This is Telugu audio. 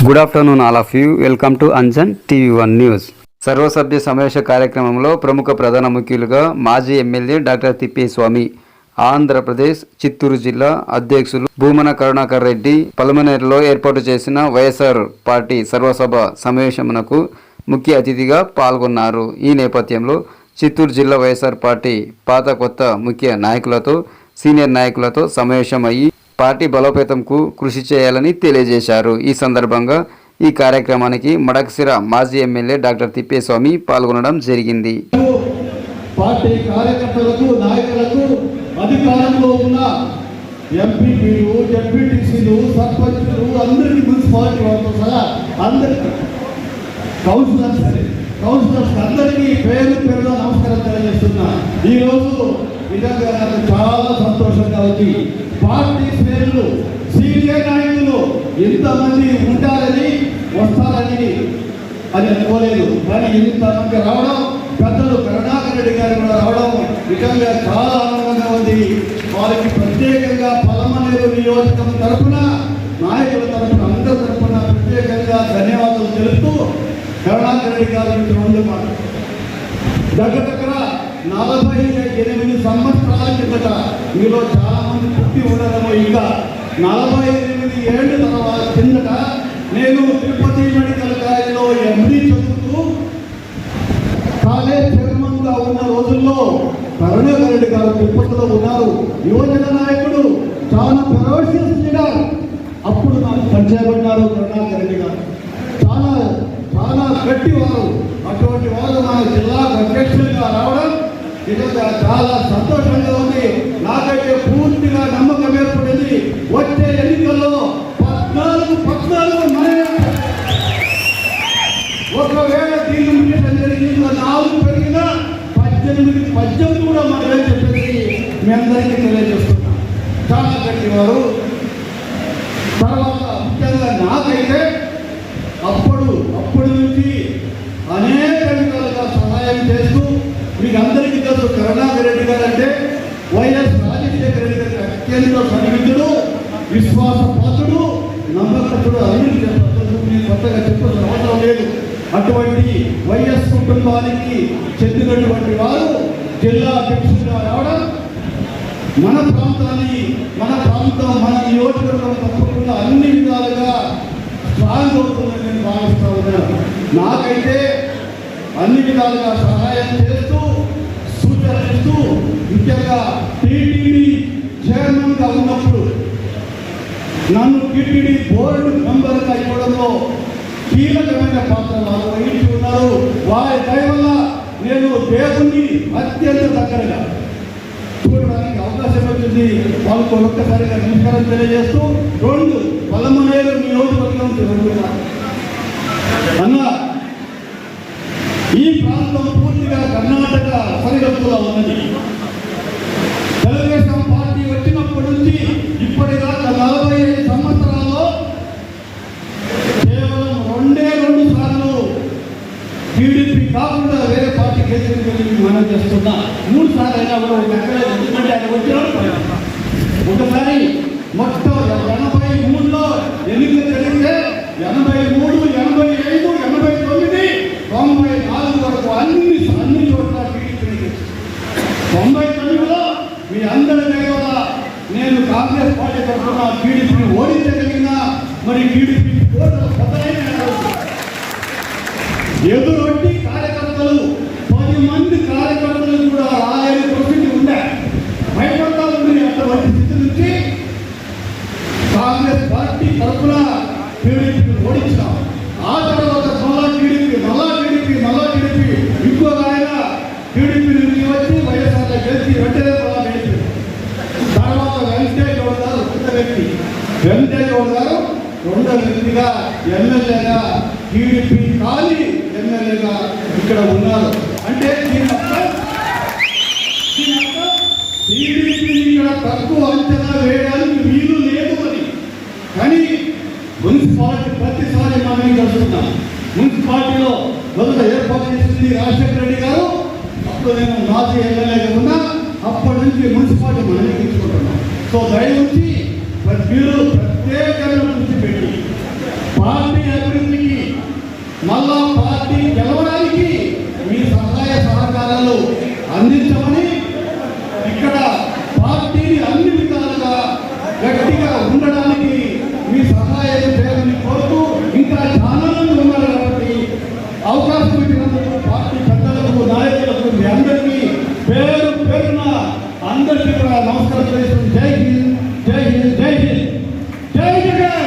Good afternoon all of you. Welcome to Anjan TV one news. సర్వసభ్య సమావేశ కార్యక్రమంలో ప్రముఖ ప్రధాన ముఖ్యులుగా మాజీ ఎమ్మెల్యే డాక్టర్ తిప్పేస్వామి, ఆంధ్రప్రదేశ్ చిత్తూరు జిల్లా అధ్యక్షులు భూమన కరుణాకర్ రెడ్డి పలమనేరులో ఏర్పాటు చేసిన వైఎస్ఆర్ పార్టీ సర్వసభ సమావేశమునకు ముఖ్య అతిథిగా పాల్గొన్నారు. ఈ నేపథ్యంలో చిత్తూరు జిల్లా వైఎస్ఆర్ పార్టీ పాత కొత్త ముఖ్య నాయకులతో సీనియర్ నాయకులతో సమావేశమయ్యి పార్టీ బలోపేతంకు కృషి చేయాలని తెలియజేశారు. ఈ సందర్భంగా ఈ కార్యక్రమానికి మడకశిర మాజీ ఎమ్మెల్యే డాక్టర్ తిప్పేస్వామి పాల్గొనడం జరిగింది. పార్టీ కార్యకర్తలకు, నాయకులకు, అధికారంలో ఉన్న ఎంపీలు, జడ్పీటీసీలు, సర్పంచులు, అందరికీ మున్సిపాలిటీ వాళ్ళతో సహా అందరికీ కౌన్సిలర్స్ అందరికీ పేరు పేరుగా నమస్కారం తెలియజేస్తున్నా. ఈరోజు నిజంగా నాకు చాలా సంతోషంగా ఉంది. పార్టీ శ్రేణులు, సీనియర్ నాయకులు ఇంతమంది ఉంటారని, వస్తారని అని అనుకోలేదు. కానీ ఇంతమంది రావడం, పెద్దలు కరుణాకర్ రెడ్డి గారు కూడా రావడం నిజంగా చాలా ఆనందంగా ఉంది. వారికి ప్రత్యేకంగా పలమనేరు నియోజకవర్గం తరఫున, నాయకుల తరఫున, అందరి తరఫున ప్రత్యేకంగా ధన్యవాదాలు తెలుపుతూ కరుణాకర్ రెడ్డి గారు దగ్గర 48 సంవత్సరాల కిందట మీలో చాలా మంది పుట్టి ఉండడము. ఇంకా 48 ఏళ్ళ తర్వాత కిందట నేను తిరుపతి మెడికల్ కాలేజీలో ఎండి చదువుతూ కాలేజ్ చైర్మన్గా ఉన్న రోజుల్లో కరుణాకర్ రెడ్డి గారు తిరుపతిలో ఉన్నారు. యువజన నాయకుడు, చాలా ఫెరోషియస్ లీడర్. అప్పుడు నాకు పరిచయపడ్డారు కరుణాకర్ రెడ్డి గారు. చాలా చాలా గట్టివారు. అటువంటి వారు మన జిల్లాకు అధ్యక్షులుగా రావడం నిజంగా చాలా సంతోషంగా ఉంది. నాకైతే పూర్తిగా నమ్మకం ఏర్పడింది. వచ్చే ఎన్నికల్లో 14 ఒకవేళ దీని ముఖ్యం జరిగింది 4 పెరిగినా 18 కూడా మనమే చెప్పేసి మీ అందరికీ తెలియజేస్తున్నాం. చాలా గట్టివారు. తర్వాత ముఖ్యంగా నాకైతే అప్పటి నుంచి అనేక విధాలుగా సహాయం చేస్తూ, మీకు అందరికీ తెలుసు కరుణాకర్ రెడ్డి గారు అంటే వైఎస్ రాజశేఖర రెడ్డి గారికి అత్యంత సన్నిహితుడు, విశ్వాసపాత్రుడు, నమ్మకస్తుడు. అన్ని కొత్తగా చెప్పాల్సిన అవసరం లేదు. అటువంటి వైఎస్ కుటుంబానికి చెందినటువంటి వారు జిల్లా అధ్యక్షుడిగా రావడం మన ప్రాంతం, మన నియోజకవర్గం తప్పకుండా అన్ని విధాలుగా స్ట్రాంగ్ అవుతుందని నేను భావిస్తూ ఉన్నాను. నాకైతే అన్ని విధాలుగా సహాయం చేస్తూ, సూచనలిస్తూ, ముఖ్యంగా టీటీడీ చైర్మన్గా ఉన్నప్పుడు నన్ను టీటీడీ బోర్డు మెంబర్గా ఇవ్వడంలో కీలకమైన పాత్ర వారు వహించి ఉన్నారు. వారి దయ వల్ల నేను దేవుణ్ణి అత్యంత దగ్గరగా చూడడానికి అవకాశం వచ్చింది. వాళ్ళకు ఒక్కసారిగా నమస్కారం తెలియజేస్తూ, 2 పలమనేరు నియోజకవర్గం అన్న ఈ ప్రాంతం పూర్తిగా కర్ణాటక సరిహద్దులో ఉన్నది. తెలుగుదేశం పార్టీ వచ్చినప్పటి నుంచి ఇప్పటిదాకా 45 సంవత్సరాల్లో కేవలం 2 సార్లు టీడీపీ కాకుండా వేరే పార్టీ కేంద్రీకరించి మనం చేస్తున్నా. 3 సార్లు అయినా కూడా ఎందుకంటే ఆయన వచ్చిన ఒకసారి మొత్తం 83లో ఎన్నికలు జరిగితే 83, 85, 89, 94 వరకు అన్ని చోట్ల టీడీపీ. 99లో మీ అందరి దగ్గర నేను కాంగ్రెస్ పార్టీ తరఫున టీడీపీని ఓడించగలిగినా మరి టీడీపీ ఎదురొట్టి కార్యకర్తలు 10 మంది కార్యకర్తలు కూడా రాలేని పరిస్థితి ఉండే, భయపడతా ఉంది. అటువంటి స్థితి నుంచి కాంగ్రెస్ పార్టీ తరఫున టీడీపీని ఓడించాం. ఆ తర్వాత మళ్ళా టీడీపీ ఇంకొక ఆయన టీడీపీ నుంచి వచ్చి వైఎస్ఆర్ గెలిచి వెంటనే తర్వాత వెంకటేగౌడ్ గారు రెండో వ్యక్తిగా ఎమ్మెల్యేగా టీడీపీ ఖాళీ ఎమ్మెల్యేగా ఇక్కడ ఉన్నారు. అంటే టీడీపీని ఇక్కడ తక్కువ అంచనా వేయడానికి వీలు లేదు అని. కానీ మున్సిపాలిటీ ప్రతిసారి మనం కలుస్తున్నాం. మున్సిపాలిటీలో మొదట ఏర్పాటు చేసింది రాజశేఖర రెడ్డి గారు. అప్పుడు నేను మాజీ ఎమ్మెల్యేగా ఉన్నా. అప్పటి నుంచి మున్సిపాలిటీ మనమే తీసుకుంటున్నాం. సో దయవుంచి మీరు ప్రత్యేకంగా దృష్టి పెట్టి పార్టీ మళ్ళా పార్టీ గెలవడానికి మీ సహాయ సహకారాలు అందించమని, ఇక్కడ పార్టీని అన్ని విధాలుగా గట్టిగా ఉండడానికి మీ సహాయం చేయాలని కోరుతూ, ఇంకా చాలా మంది ఉన్నారు కాబట్టి అవకాశం ఇచ్చినందుకు పార్టీ పెద్దలకు, నాయకులకు, మీ అందరికీ పేరు పేరున అందరికీ కూడా నమస్కారం చేస్తూ జై హింద్, జై హింద్, జై హింద్, జై జగన్.